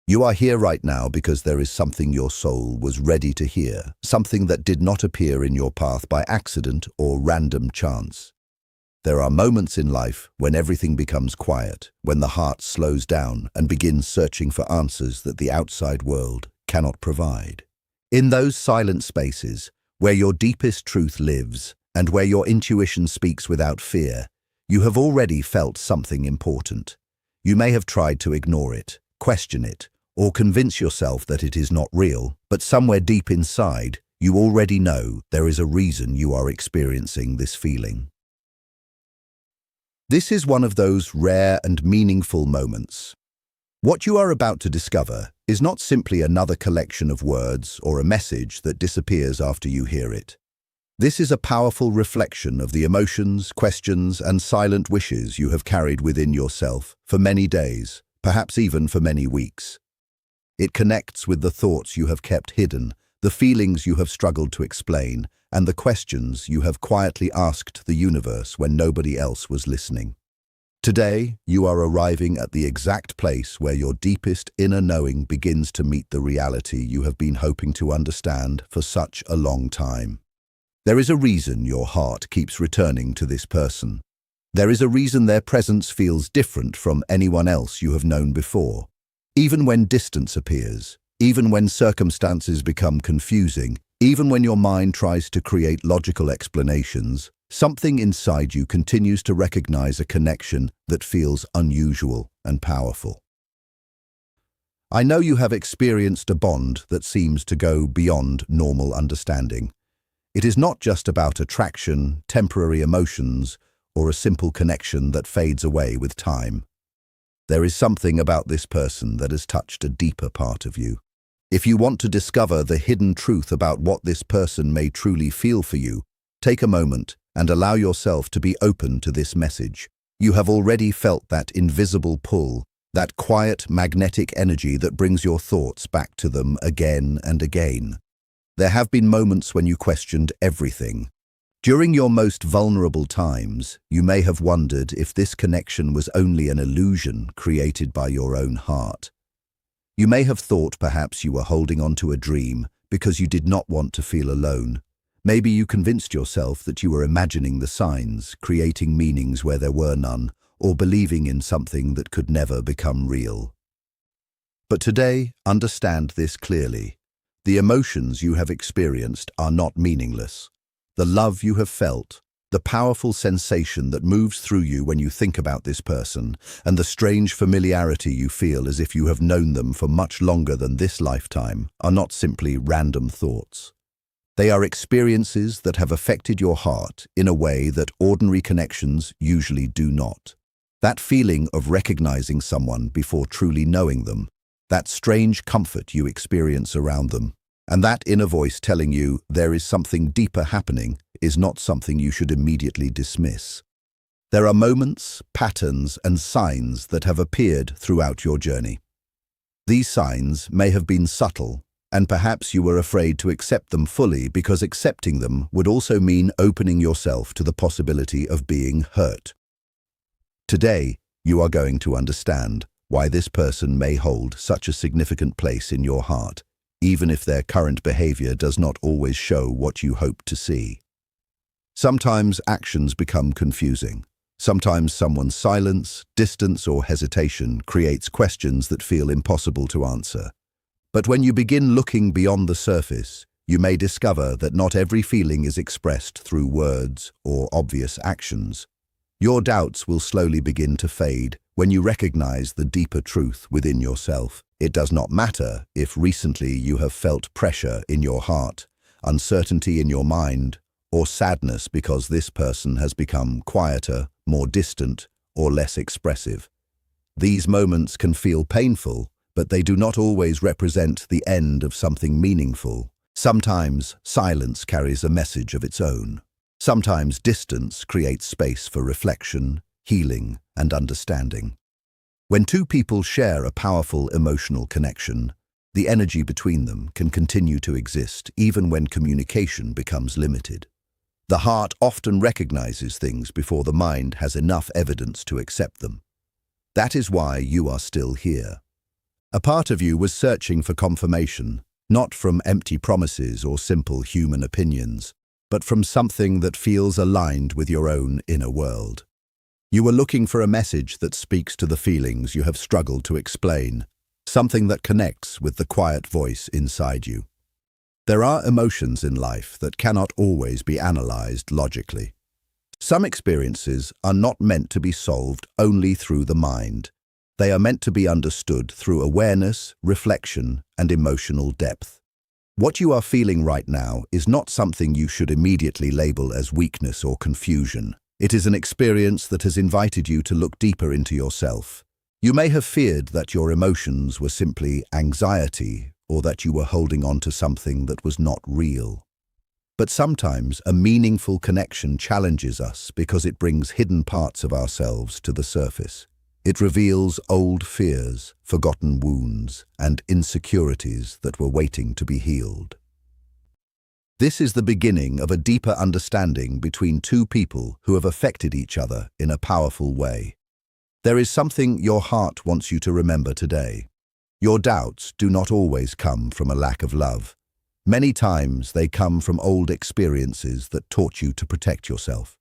You are here right now because there is something your soul was ready to hear, something that did not appear in your path by accident or random chance. There are moments in life when everything becomes quiet, when the heart slows down and begins searching for answers that the outside world cannot provide. In those silent spaces, where your deepest truth lives and where your intuition speaks without fear, you have already felt something important. You may have tried to ignore it, question it, or convince yourself that it is not real, but somewhere deep inside, you already know there is a reason you are experiencing this feeling. This is one of those rare and meaningful moments. What you are about to discover is not simply another collection of words or a message that disappears after you hear it. This is a powerful reflection of the emotions, questions, and silent wishes you have carried within yourself for many days, perhaps even for many weeks. It connects with the thoughts you have kept hidden, the feelings you have struggled to explain, and the questions you have quietly asked the universe when nobody else was listening. Today, you are arriving at the exact place where your deepest inner knowing begins to meet the reality you have been hoping to understand for such a long time. There is a reason your heart keeps returning to this person. There is a reason their presence feels different from anyone else you have known before. Even when distance appears, even when circumstances become confusing, even when your mind tries to create logical explanations, something inside you continues to recognize a connection that feels unusual and powerful. I know you have experienced a bond that seems to go beyond normal understanding. It is not just about attraction, temporary emotions, or a simple connection that fades away with time. There is something about this person that has touched a deeper part of you. If you want to discover the hidden truth about what this person may truly feel for you, take a moment and allow yourself to be open to this message. You have already felt that invisible pull, that quiet magnetic energy that brings your thoughts back to them again and again. There have been moments when you questioned everything. During your most vulnerable times, you may have wondered if this connection was only an illusion created by your own heart. You may have thought perhaps you were holding on to a dream because you did not want to feel alone. Maybe you convinced yourself that you were imagining the signs, creating meanings where there were none, or believing in something that could never become real. But today, understand this clearly. The emotions you have experienced are not meaningless. The love you have felt, the powerful sensation that moves through you when you think about this person, and the strange familiarity you feel as if you have known them for much longer than this lifetime, are not simply random thoughts. They are experiences that have affected your heart in a way that ordinary connections usually do not. That feeling of recognizing someone before truly knowing them, that strange comfort you experience around them, and that inner voice telling you there is something deeper happening is not something you should immediately dismiss. There are moments, patterns, and signs that have appeared throughout your journey. These signs may have been subtle, and perhaps you were afraid to accept them fully because accepting them would also mean opening yourself to the possibility of being hurt. Today, you are going to understand why this person may hold such a significant place in your heart, even if their current behavior does not always show what you hope to see. Sometimes actions become confusing. Sometimes someone's silence, distance, or hesitation creates questions that feel impossible to answer. But when you begin looking beyond the surface, you may discover that not every feeling is expressed through words or obvious actions. Your doubts will slowly begin to fade when you recognize the deeper truth within yourself. It does not matter if recently you have felt pressure in your heart, uncertainty in your mind, or sadness because this person has become quieter, more distant, or less expressive. These moments can feel painful, but they do not always represent the end of something meaningful. Sometimes silence carries a message of its own. Sometimes distance creates space for reflection, healing, and understanding. When two people share a powerful emotional connection, the energy between them can continue to exist even when communication becomes limited. The heart often recognizes things before the mind has enough evidence to accept them. That is why you are still here. A part of you was searching for confirmation, not from empty promises or simple human opinions, but from something that feels aligned with your own inner world. You were looking for a message that speaks to the feelings you have struggled to explain, something that connects with the quiet voice inside you. There are emotions in life that cannot always be analyzed logically. Some experiences are not meant to be solved only through the mind. They are meant to be understood through awareness, reflection, and emotional depth. What you are feeling right now is not something you should immediately label as weakness or confusion. It is an experience that has invited you to look deeper into yourself. You may have feared that your emotions were simply anxiety or that you were holding on to something that was not real. But sometimes a meaningful connection challenges us because it brings hidden parts of ourselves to the surface. It reveals old fears, forgotten wounds, and insecurities that were waiting to be healed. This is the beginning of a deeper understanding between two people who have affected each other in a powerful way. There is something your heart wants you to remember today. Your doubts do not always come from a lack of love. Many times they come from old experiences that taught you to protect yourself.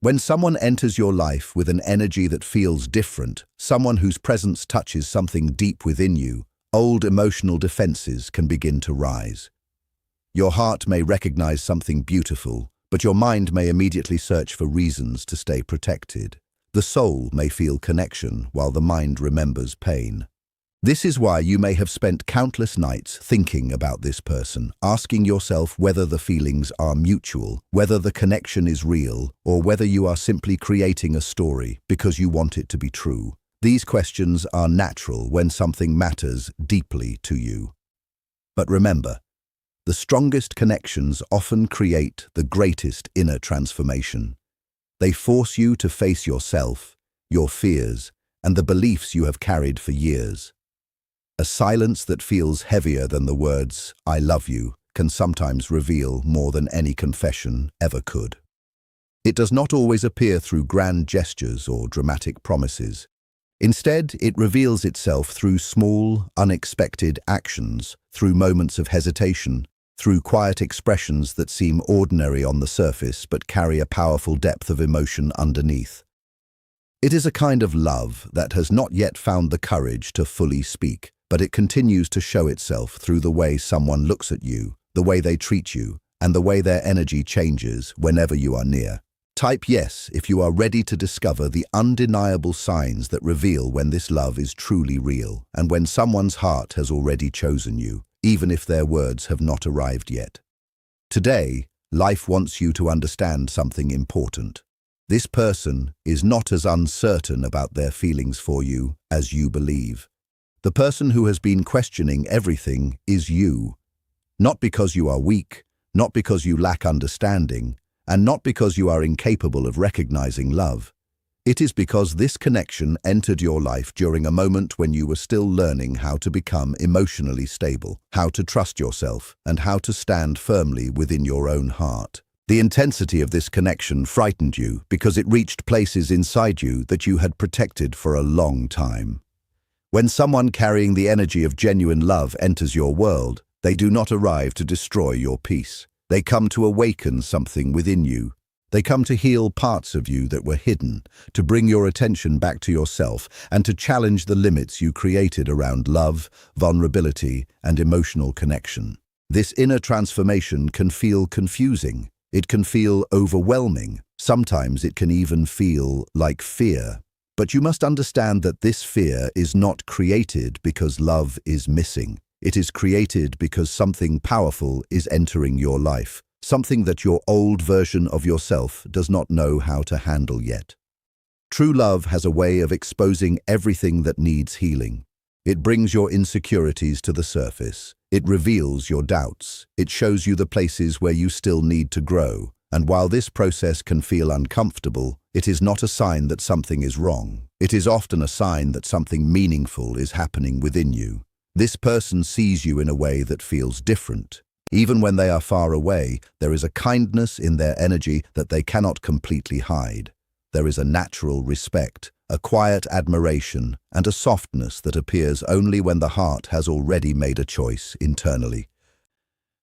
When someone enters your life with an energy that feels different, someone whose presence touches something deep within you, old emotional defenses can begin to rise. Your heart may recognize something beautiful, but your mind may immediately search for reasons to stay protected. The soul may feel connection while the mind remembers pain. This is why you may have spent countless nights thinking about this person, asking yourself whether the feelings are mutual, whether the connection is real, or whether you are simply creating a story because you want it to be true. These questions are natural when something matters deeply to you. But remember, the strongest connections often create the greatest inner transformation. They force you to face yourself, your fears, and the beliefs you have carried for years. A silence that feels heavier than the words, "I love you," can sometimes reveal more than any confession ever could. It does not always appear through grand gestures or dramatic promises. Instead, it reveals itself through small, unexpected actions, through moments of hesitation, through quiet expressions that seem ordinary on the surface but carry a powerful depth of emotion underneath. It is a kind of love that has not yet found the courage to fully speak, but it continues to show itself through the way someone looks at you, the way they treat you, and the way their energy changes whenever you are near. Type yes if you are ready to discover the undeniable signs that reveal when this love is truly real and when someone's heart has already chosen you, even if their words have not arrived yet. Today, life wants you to understand something important. This person is not as uncertain about their feelings for you as you believe. The person who has been questioning everything is you. Not because you are weak, not because you lack understanding, and not because you are incapable of recognizing love. It is because this connection entered your life during a moment when you were still learning how to become emotionally stable, how to trust yourself, and how to stand firmly within your own heart. The intensity of this connection frightened you because it reached places inside you that you had protected for a long time. When someone carrying the energy of genuine love enters your world, they do not arrive to destroy your peace. They come to awaken something within you. They come to heal parts of you that were hidden, to bring your attention back to yourself, and to challenge the limits you created around love, vulnerability, and emotional connection. This inner transformation can feel confusing. It can feel overwhelming. Sometimes it can even feel like fear. But you must understand that this fear is not created because love is missing. It is created because something powerful is entering your life, something that your old version of yourself does not know how to handle yet. True love has a way of exposing everything that needs healing. It brings your insecurities to the surface. It reveals your doubts. It shows you the places where you still need to grow. And while this process can feel uncomfortable, it is not a sign that something is wrong. It is often a sign that something meaningful is happening within you. This person sees you in a way that feels different. Even when they are far away, there is a kindness in their energy that they cannot completely hide. There is a natural respect, a quiet admiration, and a softness that appears only when the heart has already made a choice internally.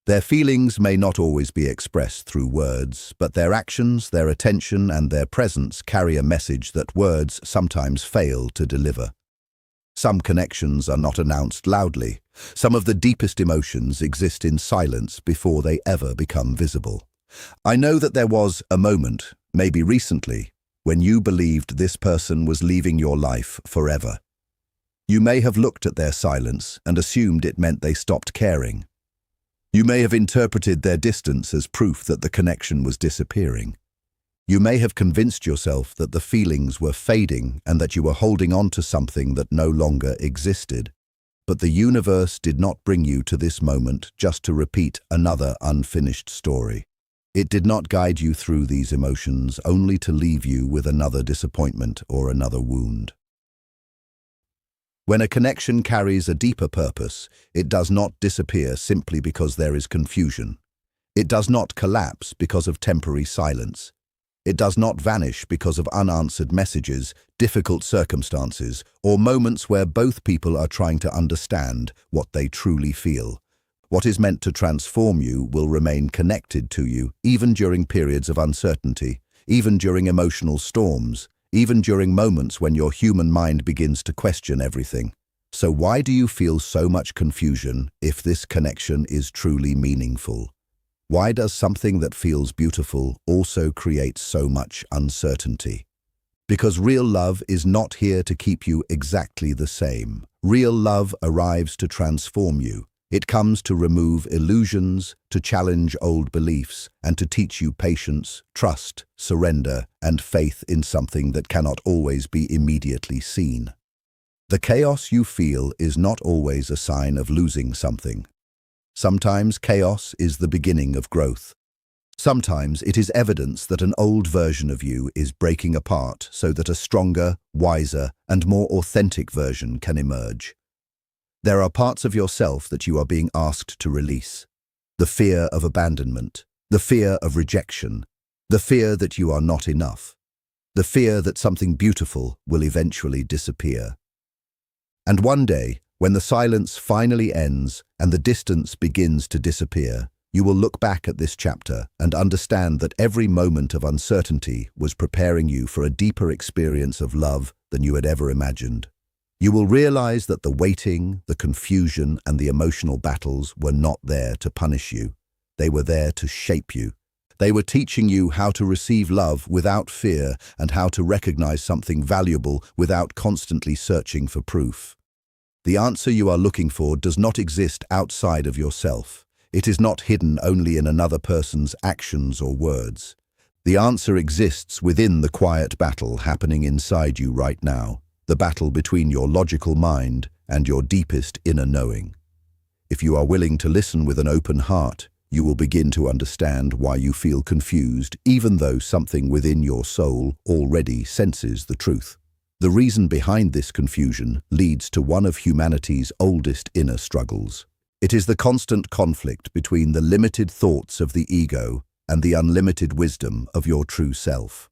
Their feelings may not always be expressed through words, but their actions, their attention, and their presence carry a message that words sometimes fail to deliver. Some connections are not announced loudly. Some of the deepest emotions exist in silence before they ever become visible. I know that there was a moment, maybe recently, when you believed this person was leaving your life forever. You may have looked at their silence and assumed it meant they stopped caring. You may have interpreted their distance as proof that the connection was disappearing. You may have convinced yourself that the feelings were fading and that you were holding on to something that no longer existed. But the universe did not bring you to this moment just to repeat another unfinished story. It did not guide you through these emotions only to leave you with another disappointment or another wound. When a connection carries a deeper purpose, it does not disappear simply because there is confusion. It does not collapse because of temporary silence. It does not vanish because of unanswered messages, difficult circumstances, or moments where both people are trying to understand what they truly feel. What is meant to transform you will remain connected to you, even during periods of uncertainty, even during emotional storms, even during moments when your human mind begins to question everything. So why do you feel so much confusion if this connection is truly meaningful? Why does something that feels beautiful also create so much uncertainty? Because real love is not here to keep you exactly the same. Real love arrives to transform you. It comes to remove illusions, to challenge old beliefs, and to teach you patience, trust, surrender, and faith in something that cannot always be immediately seen. The chaos you feel is not always a sign of losing something. Sometimes chaos is the beginning of growth. Sometimes it is evidence that an old version of you is breaking apart so that a stronger, wiser, and more authentic version can emerge. There are parts of yourself that you are being asked to release. The fear of abandonment, the fear of rejection, the fear that you are not enough, the fear that something beautiful will eventually disappear. And one day, when the silence finally ends and the distance begins to disappear, you will look back at this chapter and understand that every moment of uncertainty was preparing you for a deeper experience of love than you had ever imagined. You will realize that the waiting, the confusion, and the emotional battles were not there to punish you. They were there to shape you. They were teaching you how to receive love without fear and how to recognize something valuable without constantly searching for proof. The answer you are looking for does not exist outside of yourself. It is not hidden only in another person's actions or words. The answer exists within the quiet battle happening inside you right now. The battle between your logical mind and your deepest inner knowing. If you are willing to listen with an open heart, you will begin to understand why you feel confused, even though something within your soul already senses the truth. The reason behind this confusion leads to one of humanity's oldest inner struggles. It is the constant conflict between the limited thoughts of the ego and the unlimited wisdom of your true self.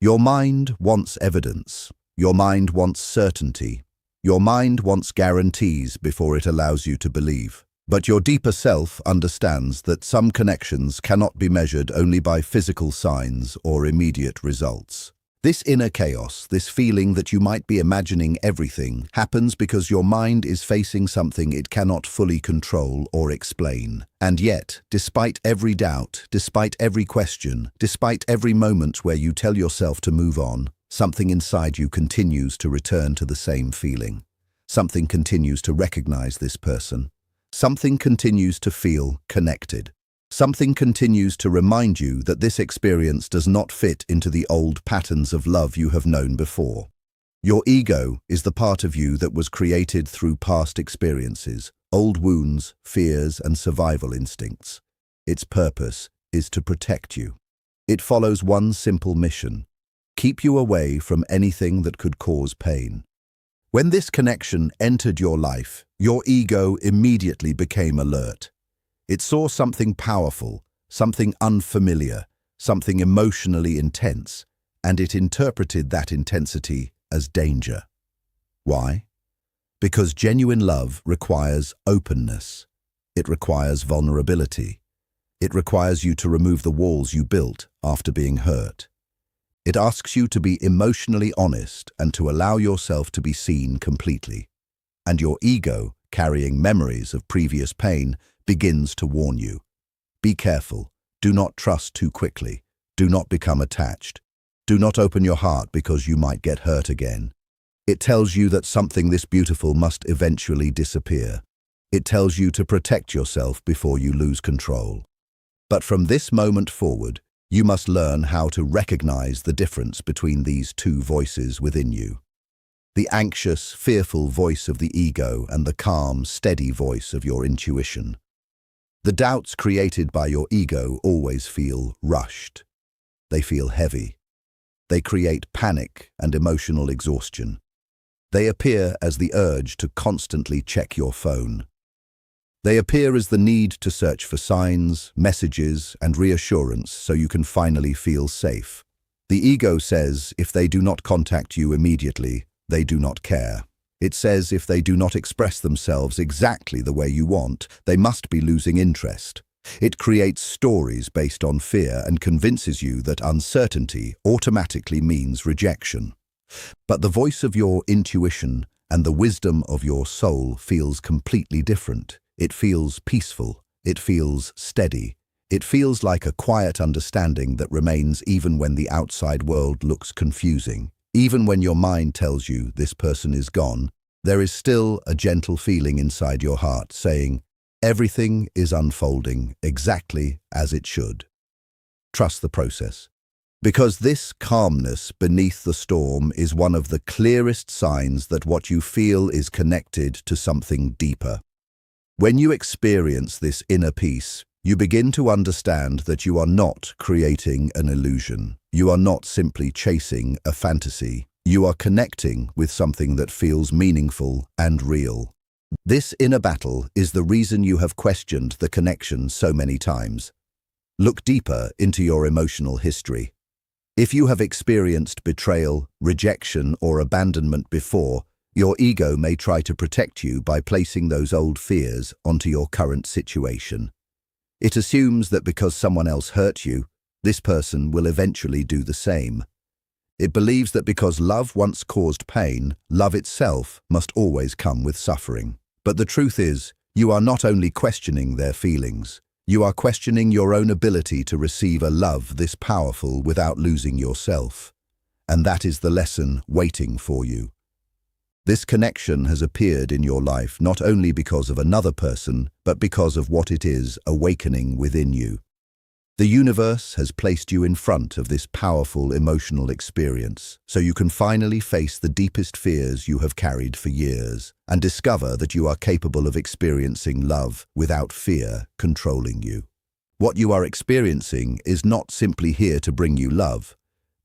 Your mind wants evidence. Your mind wants certainty. Your mind wants guarantees before it allows you to believe. But your deeper self understands that some connections cannot be measured only by physical signs or immediate results. This inner chaos, this feeling that you might be imagining everything, happens because your mind is facing something it cannot fully control or explain. And yet, despite every doubt, despite every question, despite every moment where you tell yourself to move on, something inside you continues to return to the same feeling. Something continues to recognize this person. Something continues to feel connected. Something continues to remind you that this experience does not fit into the old patterns of love you have known before. Your ego is the part of you that was created through past experiences, old wounds, fears, and survival instincts. Its purpose is to protect you. It follows one simple mission: keep you away from anything that could cause pain. When this connection entered your life, your ego immediately became alert. It saw something powerful, something unfamiliar, something emotionally intense, and it interpreted that intensity as danger. Why? Because genuine love requires openness. It requires vulnerability. It requires you to remove the walls you built after being hurt. It asks you to be emotionally honest and to allow yourself to be seen completely. And your ego, carrying memories of previous pain, begins to warn you. Be careful. Do not trust too quickly. Do not become attached. Do not open your heart because you might get hurt again. It tells you that something this beautiful must eventually disappear. It tells you to protect yourself before you lose control. But from this moment forward, you must learn how to recognize the difference between these two voices within you. The anxious, fearful voice of the ego and the calm, steady voice of your intuition. The doubts created by your ego always feel rushed. They feel heavy. They create panic and emotional exhaustion. They appear as the urge to constantly check your phone. They appear as the need to search for signs, messages, and reassurance so you can finally feel safe. The ego says if they do not contact you immediately, they do not care. It says if they do not express themselves exactly the way you want, they must be losing interest. It creates stories based on fear and convinces you that uncertainty automatically means rejection. But the voice of your intuition and the wisdom of your soul feels completely different. It feels peaceful. It feels steady. It feels like a quiet understanding that remains even when the outside world looks confusing. Even when your mind tells you this person is gone, there is still a gentle feeling inside your heart saying, everything is unfolding exactly as it should. Trust the process. Because this calmness beneath the storm is one of the clearest signs that what you feel is connected to something deeper. When you experience this inner peace, you begin to understand that you are not creating an illusion. You are not simply chasing a fantasy. You are connecting with something that feels meaningful and real. This inner battle is the reason you have questioned the connection so many times. Look deeper into your emotional history. If you have experienced betrayal, rejection, or abandonment before, your ego may try to protect you by placing those old fears onto your current situation. It assumes that because someone else hurt you, this person will eventually do the same. It believes that because love once caused pain, love itself must always come with suffering. But the truth is, you are not only questioning their feelings, you are questioning your own ability to receive a love this powerful without losing yourself. And that is the lesson waiting for you. This connection has appeared in your life not only because of another person, but because of what it is awakening within you. The universe has placed you in front of this powerful emotional experience, so you can finally face the deepest fears you have carried for years and discover that you are capable of experiencing love without fear controlling you. What you are experiencing is not simply here to bring you love,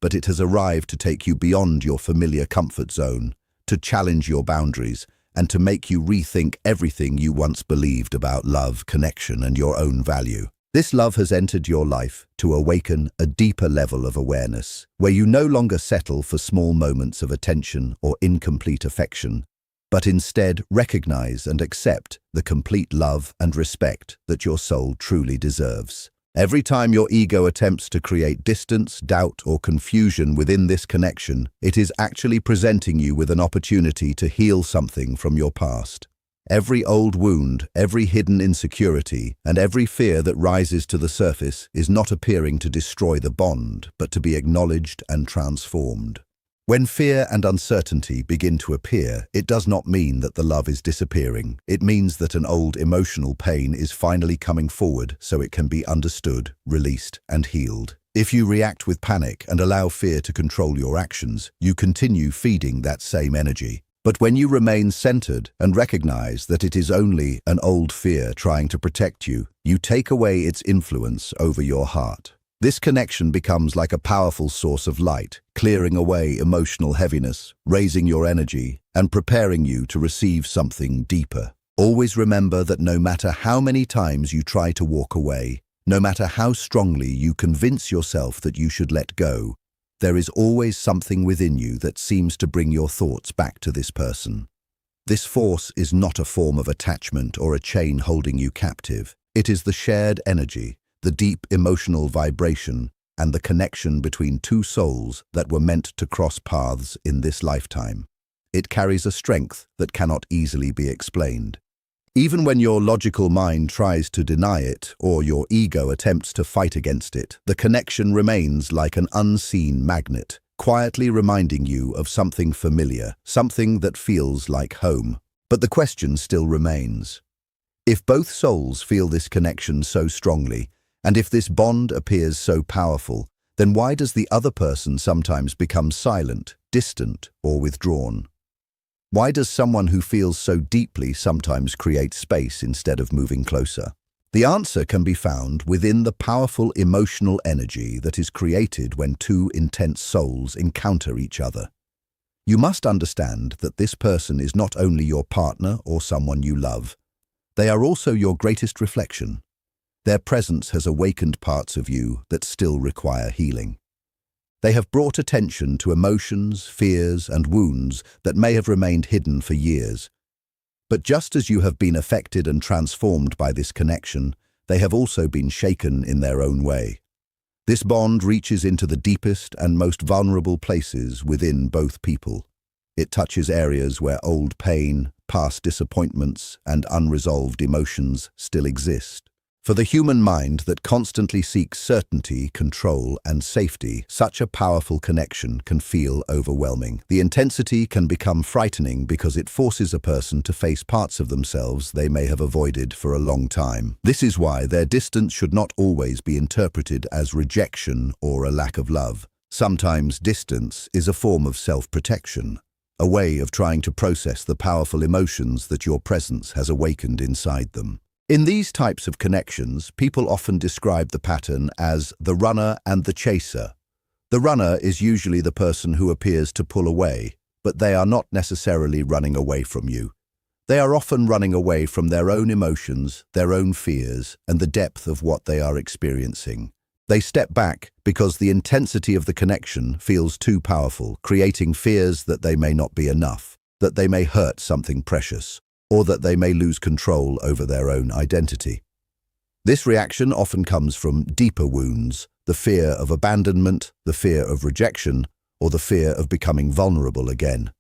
but it has arrived to take you beyond your familiar comfort zone, to challenge your boundaries, and to make you rethink everything you once believed about love, connection, and your own value. This love has entered your life to awaken a deeper level of awareness, where you no longer settle for small moments of attention or incomplete affection, but instead recognize and accept the complete love and respect that your soul truly deserves. Every time your ego attempts to create distance, doubt, or confusion within this connection, it is actually presenting you with an opportunity to heal something from your past. Every old wound, every hidden insecurity, and every fear that rises to the surface is not appearing to destroy the bond, but to be acknowledged and transformed. When fear and uncertainty begin to appear, it does not mean that the love is disappearing. It means that an old emotional pain is finally coming forward so it can be understood, released, and healed. If you react with panic and allow fear to control your actions, you continue feeding that same energy. But when you remain centered and recognize that it is only an old fear trying to protect you, you take away its influence over your heart. This connection becomes like a powerful source of light, clearing away emotional heaviness, raising your energy, and preparing you to receive something deeper. Always remember that no matter how many times you try to walk away, no matter how strongly you convince yourself that you should let go, There is always something within you that seems to bring your thoughts back to this person. This force is not a form of attachment or a chain holding you captive. It is the shared energy, the deep emotional vibration, and the connection between two souls that were meant to cross paths in this lifetime. It carries a strength that cannot easily be explained. Even when your logical mind tries to deny it or your ego attempts to fight against it, the connection remains like an unseen magnet, quietly reminding you of something familiar, something that feels like home. But the question still remains. If both souls feel this connection so strongly, and if this bond appears so powerful, then why does the other person sometimes become silent, distant, or withdrawn? Why does someone who feels so deeply sometimes create space instead of moving closer? The answer can be found within the powerful emotional energy that is created when two intense souls encounter each other. You must understand that this person is not only your partner or someone you love. They are also your greatest reflection. Their presence has awakened parts of you that still require healing. They have brought attention to emotions, fears, and wounds that may have remained hidden for years. But just as you have been affected and transformed by this connection, they have also been shaken in their own way. This bond reaches into the deepest and most vulnerable places within both people. It touches areas where old pain, past disappointments, and unresolved emotions still exist. For the human mind that constantly seeks certainty, control, and safety, such a powerful connection can feel overwhelming. The intensity can become frightening because it forces a person to face parts of themselves they may have avoided for a long time. This is why their distance should not always be interpreted as rejection or a lack of love. Sometimes distance is a form of self-protection, a way of trying to process the powerful emotions that your presence has awakened inside them. In these types of connections, people often describe the pattern as the runner and the chaser. The runner is usually the person who appears to pull away, but they are not necessarily running away from you. They are often running away from their own emotions, their own fears, and the depth of what they are experiencing. They step back because the intensity of the connection feels too powerful, creating fears that they may not be enough, that they may hurt something precious, or that they may lose control over their own identity. This reaction often comes from deeper wounds, the fear of abandonment, the fear of rejection, or the fear of becoming vulnerable again.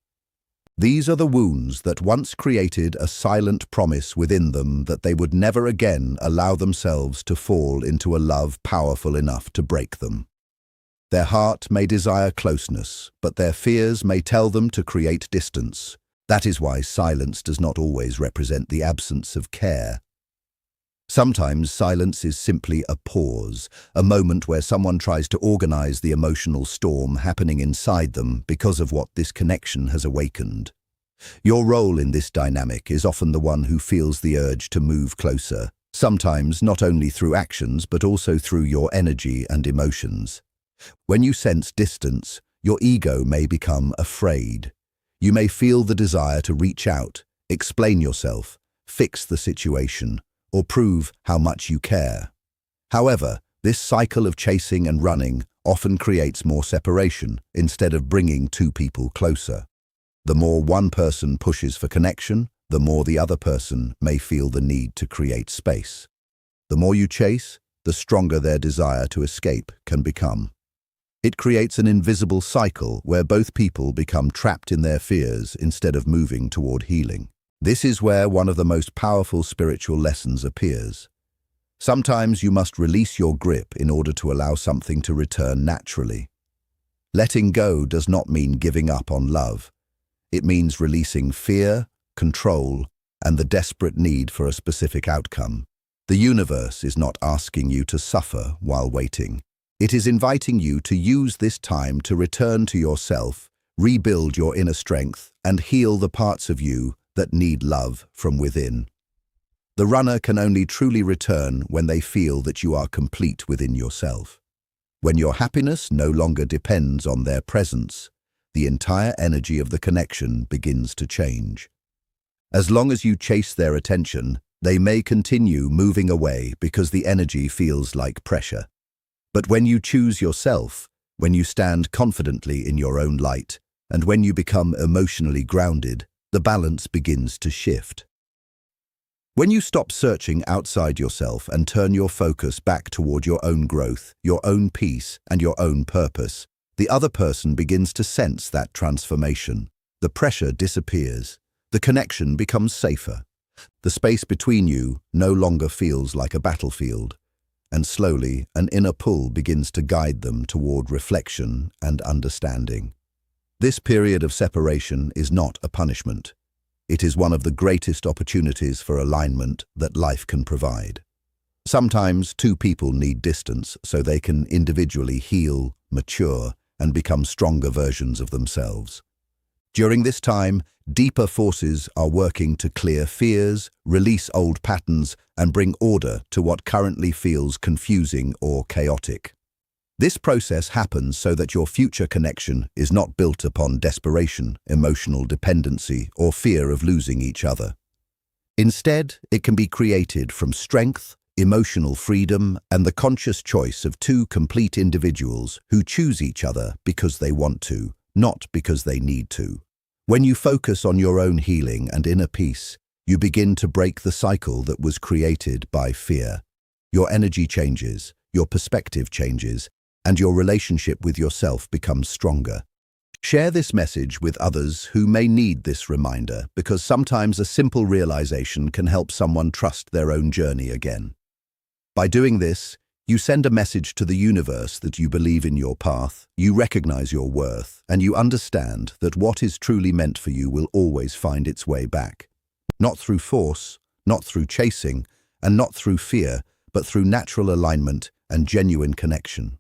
These are the wounds that once created a silent promise within them that they would never again allow themselves to fall into a love powerful enough to break them. Their heart may desire closeness, but their fears may tell them to create distance. That is why silence does not always represent the absence of care. Sometimes silence is simply a pause, a moment where someone tries to organize the emotional storm happening inside them because of what this connection has awakened. Your role in this dynamic is often the one who feels the urge to move closer, sometimes not only through actions but also through your energy and emotions. When you sense distance, your ego may become afraid. You may feel the desire to reach out, explain yourself, fix the situation, or prove how much you care. However, this cycle of chasing and running often creates more separation instead of bringing two people closer. The more one person pushes for connection, the more the other person may feel the need to create space. The more you chase, the stronger their desire to escape can become. It creates an invisible cycle where both people become trapped in their fears instead of moving toward healing. This is where one of the most powerful spiritual lessons appears. Sometimes you must release your grip in order to allow something to return naturally. Letting go does not mean giving up on love. It means releasing fear, control, and the desperate need for a specific outcome. The universe is not asking you to suffer while waiting. It is inviting you to use this time to return to yourself, rebuild your inner strength, and heal the parts of you that need love from within. The runner can only truly return when they feel that you are complete within yourself. When your happiness no longer depends on their presence, the entire energy of the connection begins to change. As long as you chase their attention, they may continue moving away because the energy feels like pressure. But when you choose yourself, When you stand confidently in your own light, and when you become emotionally grounded, the balance begins to shift. When you stop searching outside yourself and turn your focus back toward your own growth, your own peace, and your own purpose, the other person begins to sense that transformation. The pressure disappears. The connection becomes safer. The space between you no longer feels like a battlefield, and slowly an inner pull begins to guide them toward reflection and understanding. This period of separation is not a punishment. It is one of the greatest opportunities for alignment that life can provide. Sometimes two people need distance so they can individually heal, mature, and become stronger versions of themselves. During this time, deeper forces are working to clear fears, release old patterns, and bring order to what currently feels confusing or chaotic. This process happens so that your future connection is not built upon desperation, emotional dependency, or fear of losing each other. Instead, it can be created from strength, emotional freedom, and the conscious choice of two complete individuals who choose each other because they want to, not because they need to. When you focus on your own healing and inner peace, you begin to break the cycle that was created by fear. Your energy changes, your perspective changes, and your relationship with yourself becomes stronger. Share this message with others who may need this reminder, because sometimes a simple realization can help someone trust their own journey again. By doing this, you send a message to the universe that you believe in your path, you recognize your worth, and you understand that what is truly meant for you will always find its way back. Not through force, not through chasing, and not through fear, but through natural alignment and genuine connection.